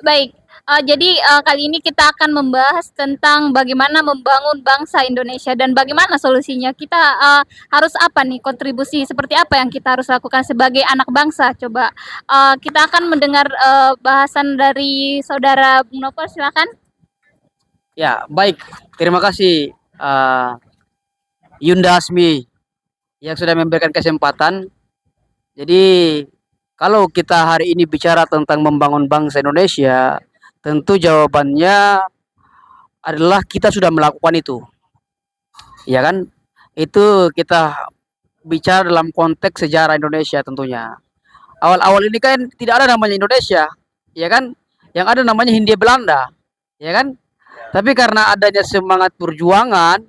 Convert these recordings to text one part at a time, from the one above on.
Baik, jadi, kali ini kita akan membahas tentang bagaimana membangun bangsa Indonesia dan bagaimana solusinya. Kita, harus apa nih, kontribusi seperti apa yang kita harus lakukan sebagai anak bangsa? Coba, kita akan mendengar, bahasan dari saudara Bung Nopal, silakan. Ya, baik. Terima kasih Yunda Asmi yang sudah memberikan kesempatan. Jadi, kalau kita hari ini bicara tentang membangun bangsa Indonesia, tentu jawabannya adalah kita sudah melakukan itu. Ya kan? Itu kita bicara dalam konteks sejarah Indonesia tentunya. Awal-awal ini kan tidak ada namanya Indonesia, ya kan? Yang ada namanya Hindia Belanda, ya kan? Tapi karena adanya semangat perjuangan,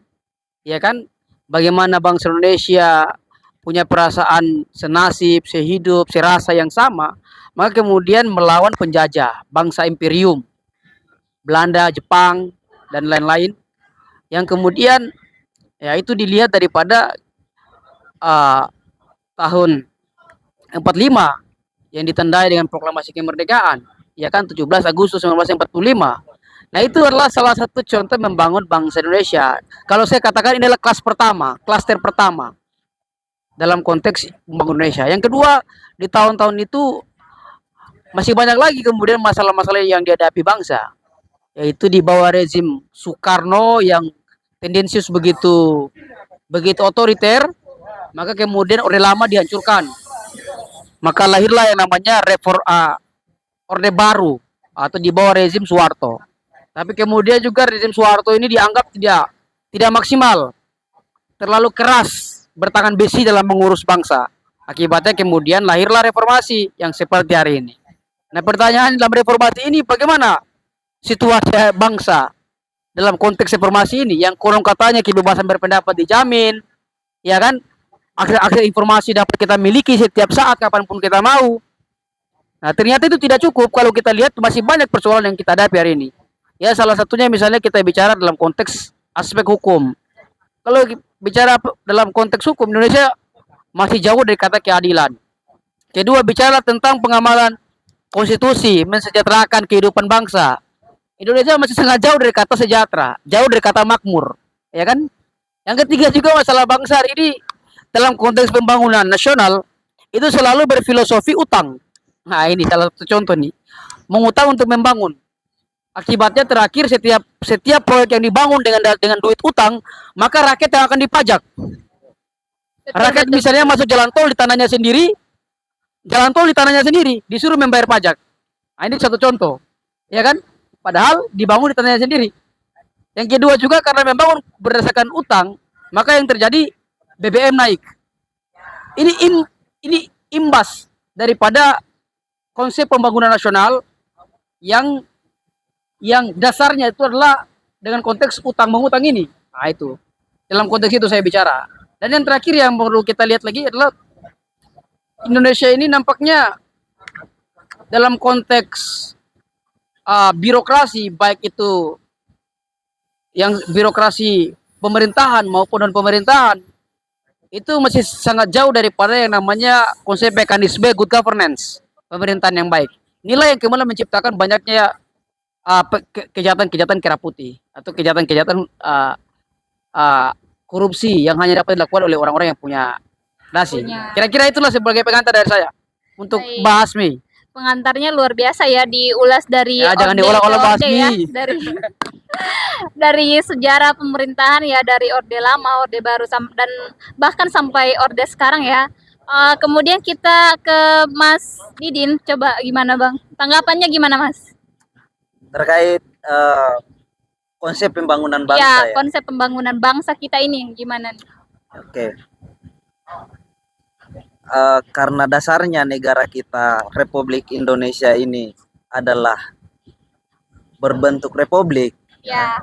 ya kan, bagaimana bangsa Indonesia punya perasaan senasib, sehidup, serasa yang sama, maka kemudian melawan penjajah, bangsa imperium, Belanda, Jepang, dan lain-lain, yang kemudian ya itu dilihat daripada uh, tahun 45 yang ditandai dengan proklamasi kemerdekaan, ya kan, 17 Agustus 1945. Nah, itu adalah salah satu contoh membangun bangsa Indonesia. Kalau saya katakan ini adalah kelas pertama, klaster pertama dalam konteks membangun Indonesia. Yang kedua, di tahun-tahun itu masih banyak lagi kemudian masalah-masalah yang dihadapi bangsa, yaitu di bawah rezim Soekarno yang tendensius begitu begitu otoriter, maka kemudian Orde Lama dihancurkan. Maka lahirlah yang namanya Orde Baru atau di bawah rezim Soeharto. Tapi kemudian juga rezim Soeharto ini dianggap tidak maksimal, terlalu keras, bertangan besi dalam mengurus bangsa. Akibatnya kemudian lahirlah reformasi yang seperti hari ini. Nah, pertanyaan dalam reformasi ini bagaimana situasi bangsa dalam konteks reformasi ini yang kurang katanya kebebasan berpendapat dijamin, ya kan? Akses informasi dapat kita miliki setiap saat kapanpun kita mau. Nah, ternyata itu tidak cukup kalau kita lihat masih banyak persoalan yang kita hadapi hari ini. Ya, salah satunya misalnya kita bicara dalam konteks aspek hukum. Kalau bicara dalam konteks hukum, Indonesia masih jauh dari kata keadilan. Kedua, bicara tentang pengamalan konstitusi, mensejahterakan kehidupan bangsa. Indonesia masih sangat jauh dari kata sejahtera, jauh dari kata makmur, ya kan? Yang ketiga juga masalah bangsa hari ini dalam konteks pembangunan nasional itu selalu berfilosofi utang. Nah, ini salah satu contoh nih. Mengutang untuk membangun. Akibatnya terakhir setiap proyek yang dibangun dengan duit utang, maka rakyat yang akan dipajak. Rakyat misalnya masuk jalan tol di tanahnya sendiri, disuruh membayar pajak. Nah, ini satu contoh, ya kan? Padahal dibangun di tanahnya sendiri. Yang kedua juga karena membangun berdasarkan utang, maka yang terjadi BBM naik. Ini imbas daripada konsep pembangunan nasional yang dasarnya itu adalah dengan konteks utang mengutang ini. Nah, itu. Dalam konteks itu saya bicara. Dan yang terakhir yang perlu kita lihat lagi adalah Indonesia ini nampaknya dalam konteks birokrasi, baik itu yang birokrasi pemerintahan maupun non pemerintahan, itu masih sangat jauh daripada yang namanya konsep mekanisme good governance, pemerintahan yang baik. Inilah yang kemudian menciptakan banyaknya kejahatan-kejahatan kera putih atau kejahatan-kejahatan korupsi yang hanya dapat dilakukan oleh orang-orang yang punya nasi. Kira-kira itulah sebagai pengantar dari saya untuk bahas Mi. Pengantarnya luar biasa ya, diulas dari ya, jangan diulang-ulang bahas ya, dari sejarah pemerintahan ya, dari Orde Lama, Orde Baru, dan bahkan sampai Orde sekarang ya. Kemudian kita ke Mas Didin, coba gimana Bang? Tanggapannya gimana Mas? Terkait konsep pembangunan bangsa ya? Konsep pembangunan bangsa kita ini gimana nih? Oke. Karena dasarnya negara kita Republik Indonesia ini adalah berbentuk republik. Ya.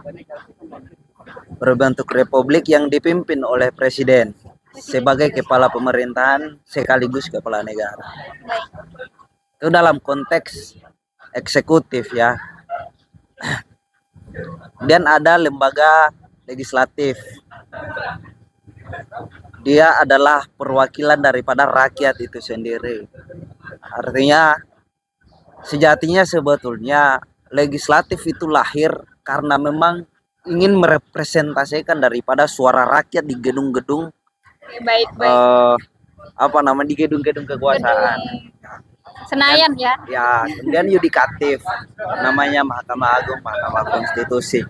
Berbentuk republik yang dipimpin oleh presiden sebagai kepala pemerintahan sekaligus kepala negara. Itu dalam konteks eksekutif ya. Dan ada lembaga legislatif. Dia adalah perwakilan daripada rakyat itu sendiri. Artinya Sejatinya sebetulnya legislatif itu lahir karena memang ingin merepresentasikan daripada suara rakyat di gedung-gedung Oke, baik, baik. eh apa nama di gedung-gedung kekuasaan. Gedung Senayan ya. Ya, kemudian yudikatif namanya Mahkamah Agung, Mahkamah Konstitusi.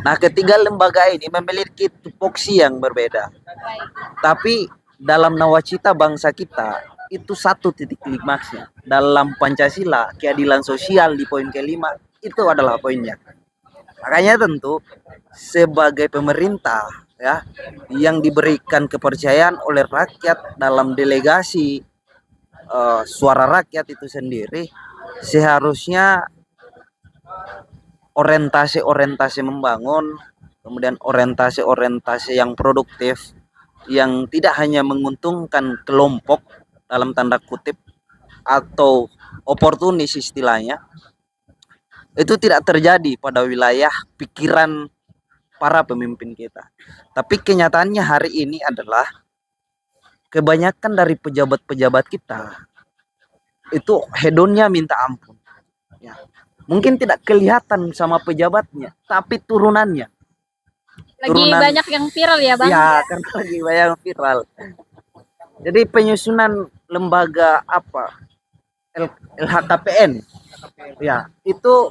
Nah, ketiga lembaga ini memiliki tupoksi yang berbeda. Baik. Tapi dalam nawacita bangsa kita itu satu titik klimaksnya. Dalam Pancasila, keadilan sosial di poin kelima itu adalah poinnya. Makanya tentu sebagai pemerintah ya yang diberikan kepercayaan oleh rakyat dalam delegasi suara rakyat itu sendiri seharusnya orientasi membangun, kemudian orientasi yang produktif, yang tidak hanya menguntungkan kelompok dalam tanda kutip atau oportunis istilahnya, itu tidak terjadi pada wilayah pikiran para pemimpin kita. Tapi kenyataannya hari ini adalah kebanyakan dari pejabat-pejabat kita itu hedonnya minta ampun. Ya. Mungkin tidak kelihatan sama pejabatnya, tapi turunannya. Lagi banyak yang viral ya, Bang? Ya, karena lagi banyak yang viral. Jadi penyusunan lembaga LHKPN, ya itu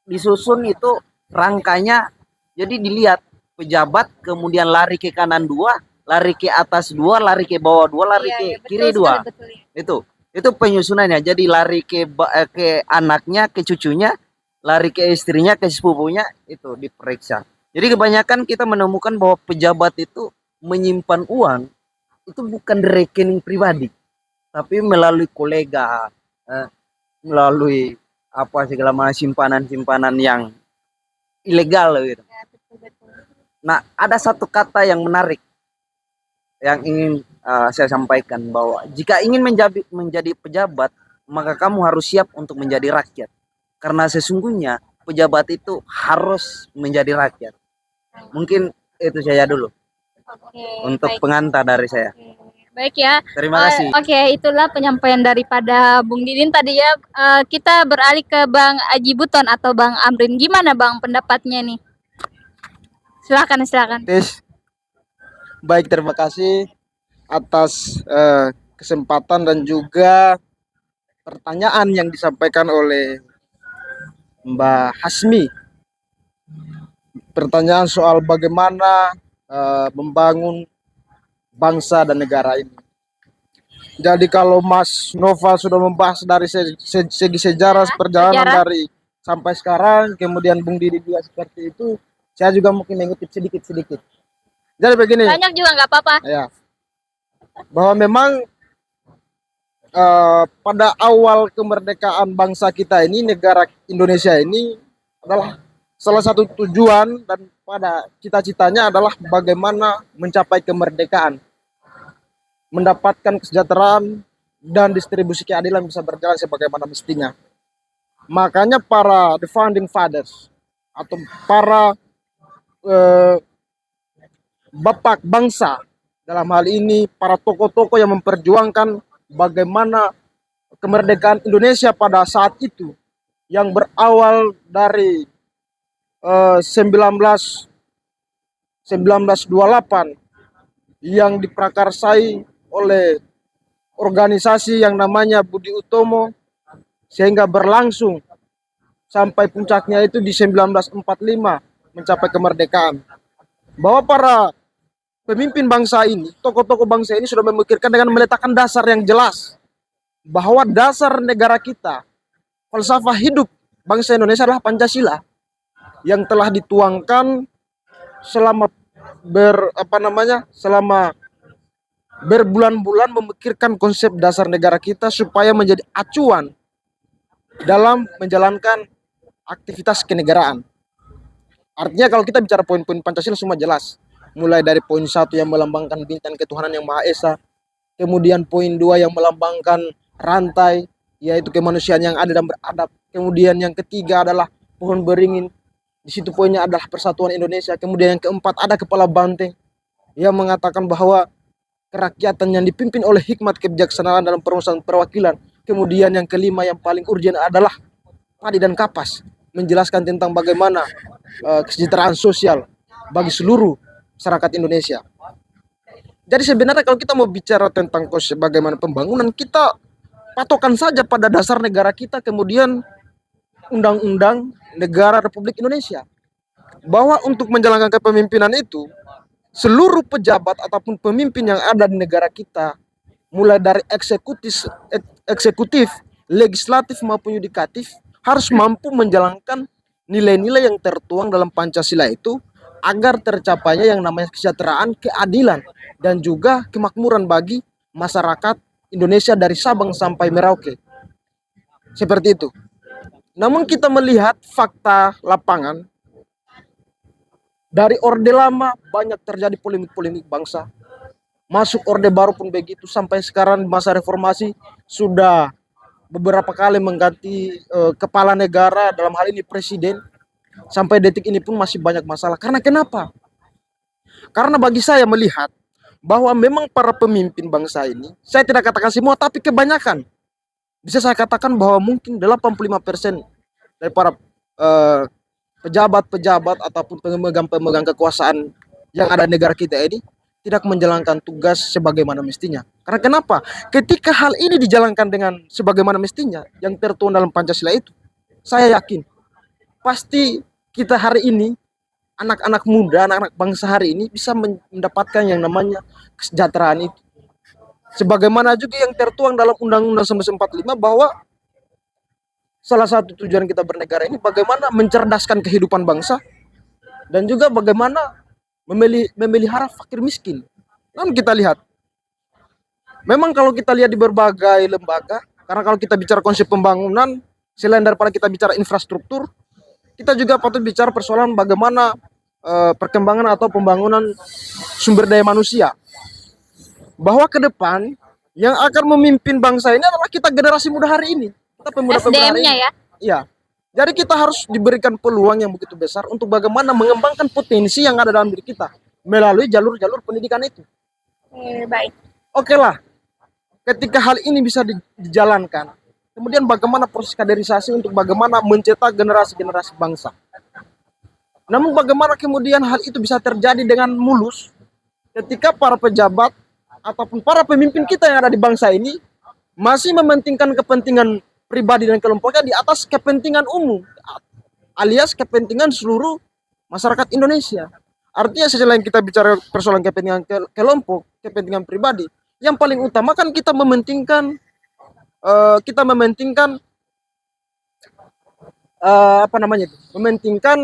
disusun itu rangkanya. Jadi dilihat pejabat kemudian lari ke kanan 2, lari ke atas 2, lari ke bawah 2, lari Iya, ke iya, kiri betul 2. sekali, betul ya. Itu penyusunannya. Jadi lari ke anaknya, ke cucunya, lari ke istrinya, ke sepupunya, itu diperiksa. Jadi kebanyakan kita menemukan bahwa pejabat itu menyimpan uang itu bukan di rekening pribadi, tapi melalui kolega, melalui segala macam simpanan-simpanan yang ilegal gitu. Ya, betul, betul. Nah, ada satu kata yang menarik yang ingin saya sampaikan, bahwa jika ingin menjadi pejabat, maka kamu harus siap untuk menjadi rakyat. Karena sesungguhnya pejabat itu harus menjadi rakyat. Mungkin itu saja dulu Oke, untuk baik. pengantar dari saya. Oke. Baik ya. Terima kasih. Oke, itulah penyampaian daripada Bung Didin tadi ya. Kita beralih ke Bang Aji Buton atau Bang Amrin. Gimana Bang pendapatnya nih? Silakan, silakan. Baik, terima kasih atas kesempatan dan juga pertanyaan yang disampaikan oleh Mbak Hasmi. Pertanyaan soal bagaimana membangun bangsa dan negara ini. Jadi kalau Mas Noval sudah membahas dari segi sejarah perjalanan sejarah. dari sampai sekarang, kemudian Bung Didi juga seperti itu, saya juga mungkin mengutip sedikit-sedikit. Jadi begini. Banyak juga nggak apa-apa. Ya, bahwa memang pada awal kemerdekaan bangsa kita ini, negara Indonesia ini adalah salah satu tujuan dan pada cita-citanya adalah bagaimana mencapai kemerdekaan, mendapatkan kesejahteraan dan distribusi keadilan bisa berjalan sebagaimana mestinya. Makanya para the founding fathers atau para bapak bangsa, dalam hal ini para tokoh-tokoh yang memperjuangkan bagaimana kemerdekaan Indonesia pada saat itu, yang berawal dari 1928, yang diprakarsai oleh organisasi yang namanya Budi Utomo, sehingga berlangsung sampai puncaknya itu di 1945 mencapai kemerdekaan. Bahwa para pemimpin bangsa ini, tokoh-tokoh bangsa ini sudah memikirkan dengan meletakkan dasar yang jelas bahwa dasar negara kita, falsafah hidup bangsa Indonesia adalah Pancasila, yang telah dituangkan selama selama berbulan-bulan memikirkan konsep dasar negara kita supaya menjadi acuan dalam menjalankan aktivitas kenegaraan. Artinya kalau kita bicara poin-poin Pancasila semua jelas. Mulai dari poin 1 yang melambangkan bintang ketuhanan yang Maha Esa, kemudian poin 2 yang melambangkan rantai, yaitu kemanusiaan yang adil dan beradab. Kemudian yang ketiga adalah pohon beringin, di situ poinnya adalah persatuan Indonesia. Kemudian yang keempat ada kepala banteng yang mengatakan bahwa kerakyatan yang dipimpin oleh hikmat kebijaksanaan dalam perumusan perwakilan Kemudian yang kelima yang paling urgent adalah padi dan kapas, menjelaskan tentang bagaimana kesejahteraan sosial bagi seluruh masyarakat Indonesia. Jadi sebenarnya kalau kita mau bicara tentang bagaimana pembangunan, kita patokan saja pada dasar negara kita, kemudian Undang-Undang Negara Republik Indonesia. Bahwa untuk menjalankan kepemimpinan itu, seluruh pejabat ataupun pemimpin yang ada di negara kita, mulai dari eksekutif, legislatif maupun yudikatif, harus mampu menjalankan nilai-nilai yang tertuang dalam Pancasila itu agar tercapainya yang namanya kesejahteraan, keadilan, dan juga kemakmuran bagi masyarakat Indonesia dari Sabang sampai Merauke. Seperti itu. Namun kita melihat fakta lapangan, dari Orde Lama banyak terjadi polemik-polemik bangsa. Masuk Orde Baru pun begitu, sampai sekarang masa reformasi sudah beberapa kali mengganti kepala negara, dalam hal ini presiden. Sampai detik ini pun masih banyak masalah. Karena kenapa? Karena bagi saya melihat bahwa memang para pemimpin bangsa ini, saya tidak katakan semua, tapi kebanyakan, bisa saya katakan bahwa mungkin 85% dari para pejabat-pejabat ataupun pemegang kekuasaan yang ada di negara kita ini tidak menjalankan tugas sebagaimana mestinya. Karena kenapa? Ketika hal ini dijalankan dengan sebagaimana mestinya yang tertuang dalam Pancasila itu, saya yakin pasti kita hari ini, anak-anak muda, anak-anak bangsa hari ini bisa mendapatkan yang namanya kesejahteraan itu. Sebagaimana juga yang tertuang dalam Undang-Undang 1945 bahwa salah satu tujuan kita bernegara ini bagaimana mencerdaskan kehidupan bangsa dan juga bagaimana memelihara fakir miskin. Namun kita lihat, memang kalau kita lihat di berbagai lembaga, karena kalau kita bicara konsep pembangunan, selain daripada kita bicara infrastruktur, kita juga patut bicara persoalan bagaimana perkembangan atau pembangunan sumber daya manusia. Bahwa ke depan yang akan memimpin bangsa ini adalah kita generasi muda hari ini. Kita pemuda-pemuda hari SDM-nya ini. ya. Iya. Jadi kita harus diberikan peluang yang begitu besar untuk bagaimana mengembangkan potensi yang ada dalam diri kita melalui jalur-jalur pendidikan itu. Baik. Oke lah, ketika hal ini bisa dijalankan, kemudian bagaimana proses kaderisasi untuk bagaimana mencetak generasi-generasi bangsa. Namun bagaimana kemudian hal itu bisa terjadi dengan mulus ketika para pejabat ataupun para pemimpin kita yang ada di bangsa ini masih mementingkan kepentingan pribadi dan kelompoknya di atas kepentingan umum, alias kepentingan seluruh masyarakat Indonesia. Artinya selain kita bicara persoalan kepentingan kelompok, kepentingan pribadi, yang paling utama kan kita mementingkan mementingkan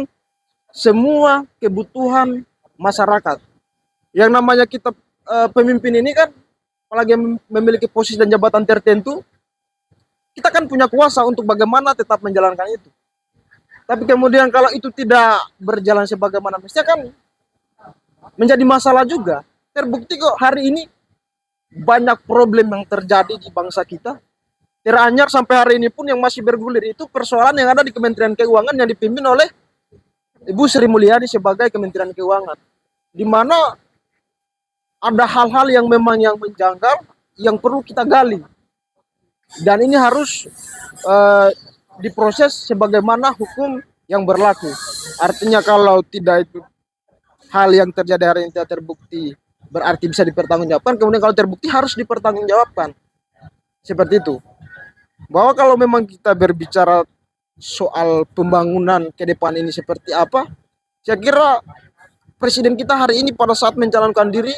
semua kebutuhan masyarakat. Yang namanya kita pemimpin ini kan, apalagi memiliki posisi dan jabatan tertentu, kita kan punya kuasa untuk bagaimana tetap menjalankan itu. Tapi kemudian kalau itu tidak berjalan sebagaimana mestinya kan menjadi masalah juga. Terbukti kok hari ini banyak problem yang terjadi di bangsa kita. Teranyar sampai hari ini pun yang masih bergulir itu persoalan yang ada di Kementerian Keuangan yang dipimpin oleh Ibu Sri Mulyani sebagai Kementerian Keuangan. Di mana ada hal-hal yang memang yang menjanggal yang perlu kita gali. Dan ini harus diproses sebagaimana hukum yang berlaku. Artinya kalau tidak itu hal yang terjadi hari ini tidak terbukti berarti bisa dipertanggungjawabkan, kemudian kalau terbukti harus dipertanggungjawabkan. Seperti itu. Bahwa kalau memang kita berbicara soal pembangunan ke depan ini seperti apa, saya kira presiden kita hari ini pada saat mencalonkan diri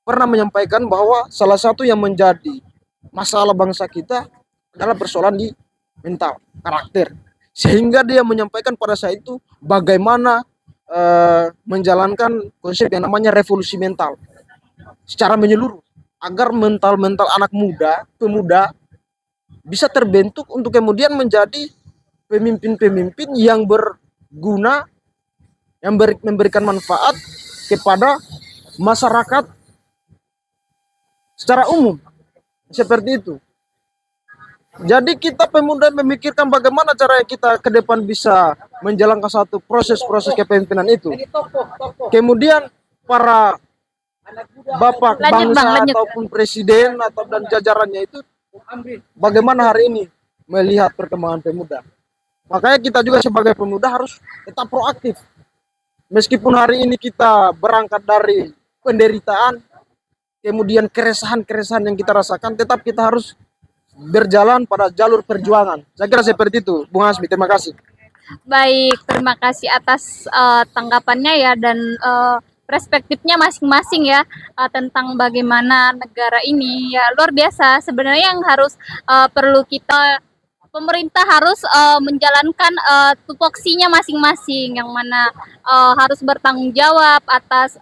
pernah menyampaikan bahwa salah satu yang menjadi masalah bangsa kita adalah persoalan di mental, karakter. Sehingga dia menyampaikan pada saat itu bagaimana menjalankan konsep yang namanya revolusi mental secara menyeluruh agar mental-mental anak muda, pemuda bisa terbentuk untuk kemudian menjadi pemimpin-pemimpin yang berguna, yang memberikan manfaat kepada masyarakat secara umum. Seperti itu. Jadi kita pemuda memikirkan bagaimana cara kita ke depan bisa menjalankan satu proses-proses kepemimpinan itu. Kemudian para bapak bangsa ataupun presiden atau dan jajarannya itu bagaimana hari ini melihat perkembangan pemuda. Makanya kita juga sebagai pemuda harus tetap proaktif. Meskipun hari ini kita berangkat dari penderitaan, kemudian keresahan-keresahan yang kita rasakan, tetap kita harus berjalan pada jalur perjuangan. Saya kira seperti itu, Bung Hasbi. Terima kasih. Baik, terima kasih atas tanggapannya ya dan perspektifnya masing-masing ya tentang bagaimana negara ini ya luar biasa. Sebenarnya yang harus perlu kita pemerintah harus menjalankan tupoksinya masing-masing yang mana harus bertanggung jawab atas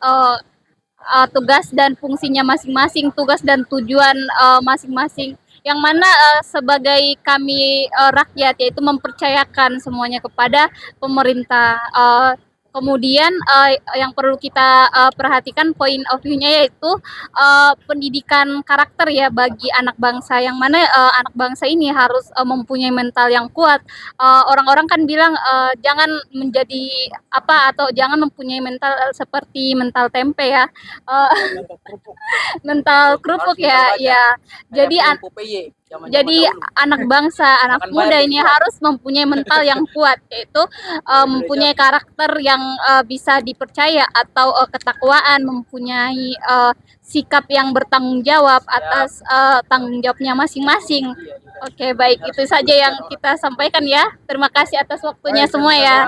tugas dan fungsinya masing-masing, tugas dan tujuan masing-masing. Yang mana sebagai kami rakyat yaitu mempercayakan semuanya kepada pemerintah. Kemudian yang perlu kita perhatikan point of view-nya yaitu pendidikan karakter ya bagi anak bangsa yang mana anak bangsa ini harus mempunyai mental yang kuat. Orang-orang kan bilang jangan menjadi apa atau jangan mempunyai mental seperti mental tempe ya. Eh, mental kerupuk ya, ya. Jadi jadi anak bangsa, anak muda ini harus mempunyai mental yang kuat, yaitu mempunyai karakter yang bisa dipercaya atau ketakwaan, mempunyai sikap yang bertanggung jawab atas tanggung jawabnya masing-masing. Oke, baik itu saja yang kita sampaikan ya. Terima kasih atas waktunya semua ya.